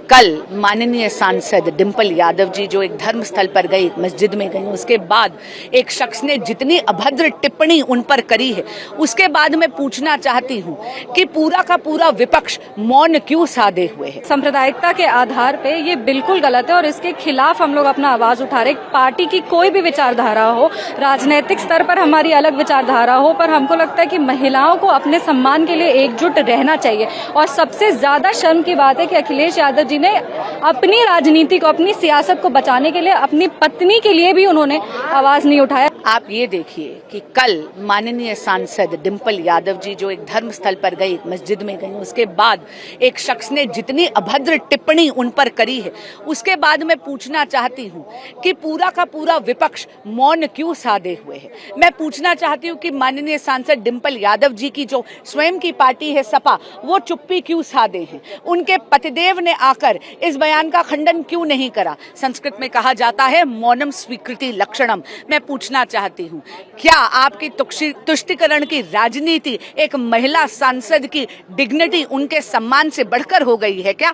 कल माननीय सांसद डिंपल यादव जी जो एक धर्म स्थल पर गई, मस्जिद में गई, उसके बाद एक शख्स ने जितनी अभद्र टिप्पणी उन पर करी है, उसके बाद मैं पूछना चाहती हूं कि पूरा का पूरा विपक्ष मौन क्यों साधे हुए है। सांप्रदायिकता के आधार पे ये बिल्कुल गलत है और इसके खिलाफ हम लोग अपना आवाज उठा रहे। पार्टी की कोई भी विचारधारा हो, राजनीतिक स्तर पर हमारी अलग विचारधारा हो, पर हमको लगता है कि महिलाओं को अपने सम्मान के लिए एकजुट रहना चाहिए। और सबसे ज्यादा शर्म की बात है कि अखिलेश यादव जी ने अपनी राजनीति को, अपनी सियासत को बचाने के लिए अपनी पत्नी के लिए भी उन्होंने आवाज नहीं उठाया। आप ये देखिए कि कल माननीय सांसद डिंपल यादव जी जो एक धर्म स्थल पर गई, मस्जिद में गई, उसके बाद एक शख्स ने जितनी अभद्र टिप्पणी उन पर करी है, उसके बाद मैं पूछना चाहती हूं कि पूरा का पूरा विपक्ष मौन क्यों साधे हुए है। मैं पूछना चाहती हूं कि माननीय सांसद डिंपल यादव जी की जो स्वयं की पार्टी है सपा, वो चुप्पी क्यों साधे हैं। उनके पतिदेव ने आकर इस बयान का खंडन क्यों नहीं करा। संस्कृत में कहा जाता है मौनम स्वीकृति लक्षणम। मैं पूछना चाहती हूं, क्या आपकी तुष्टिकरण की राजनीति एक महिला सांसद की डिग्निटी, उनके सम्मान से बढ़कर हो गई है क्या।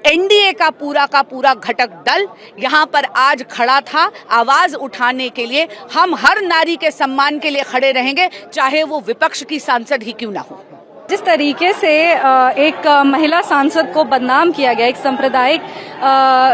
एनडीए का पूरा घटक दल यहाँ पर आज खड़ा था आवाज उठाने के लिए। हम हर नारी के सम्मान के लिए खड़े रहेंगे, चाहे वो विपक्ष की सांसद ही क्यों ना हो। जिस तरीके से एक महिला सांसद को बदनाम किया गया, एक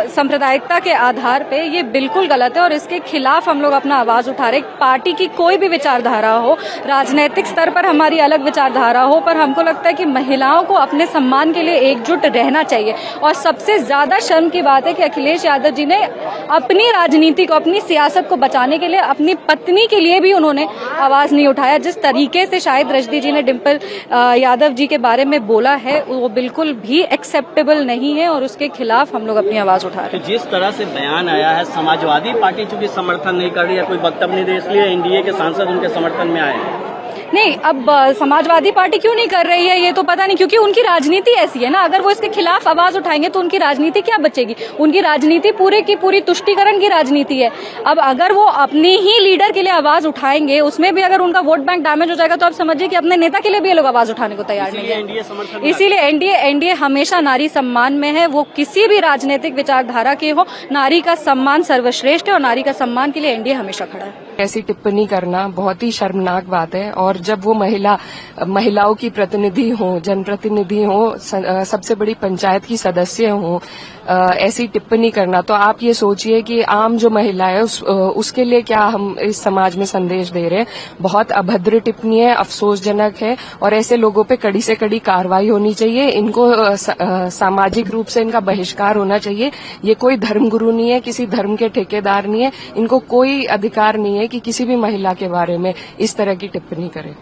सांप्रदायिकता के आधार पे, ये बिल्कुल गलत है और इसके खिलाफ हम लोग अपना आवाज उठा रहे। पार्टी की कोई भी विचारधारा हो, राजनीतिक स्तर पर हमारी अलग विचारधारा हो, पर हमको लगता है कि महिलाओं को अपने सम्मान के लिए एकजुट रहना चाहिए। और सबसे ज्यादा शर्म की बात है कि अखिलेश यादव जी ने अपनी राजनीति को, अपनी सियासत को बचाने के लिए अपनी पत्नी के लिए भी उन्होंने आवाज नहीं उठाया। जिस तरीके से शाहिद रश्दी जी ने डिंपल यादव जी के बारे में बोला है, वो बिल्कुल भी एक्सेप्टेबल नहीं है और उसके खिलाफ हम लोग अपनी आवाज उठा रहे हैं। तो जिस तरह से बयान आया है, समाजवादी पार्टी चूंकि समर्थन नहीं कर रही है, कोई वक्तव्य नहीं दे, इसलिए एनडीए के सांसद उनके समर्थन में आए हैं। नहीं, अब समाजवादी पार्टी क्यों नहीं कर रही है ये तो पता नहीं, क्योंकि उनकी राजनीति ऐसी है ना। अगर वो इसके खिलाफ आवाज उठाएंगे तो उनकी राजनीति क्या बचेगी। उनकी राजनीति पूरे की पूरी तुष्टीकरण की राजनीति है। अब अगर वो अपने ही लीडर के लिए आवाज उठाएंगे, उसमें भी अगर उनका वोट बैंक डैमेज हो जाएगा, तो आप समझिए कि अपने नेता के लिए भी ये लोग आवाज उठाने को तैयार नहीं है। इसीलिए एनडीए हमेशा नारी सम्मान में है। वो किसी भी राजनीतिक विचारधारा के हो, नारी का सम्मान सर्वश्रेष्ठ है और नारी का सम्मान के लिए एनडीए हमेशा खड़ा है। ऐसी टिप्पणी करना बहुत ही शर्मनाक बात है। और जब वो महिलाओं की प्रतिनिधि हो, जनप्रतिनिधि हो, सबसे बड़ी पंचायत की सदस्य हो, ऐसी टिप्पणी करना, तो आप ये सोचिए कि आम जो महिला है उसके लिए क्या हम इस समाज में संदेश दे रहे हैं। बहुत अभद्र टिप्पणी है, अफसोसजनक है और ऐसे लोगों पे कड़ी से कड़ी कार्रवाई होनी चाहिए। इनको सामाजिक रूप से इनका बहिष्कार होना चाहिए। ये कोई धर्मगुरु नहीं है, किसी धर्म के ठेकेदार नहीं है। इनको कोई अधिकार नहीं है कि किसी भी महिला के बारे में इस तरह की टिप्पणी करें।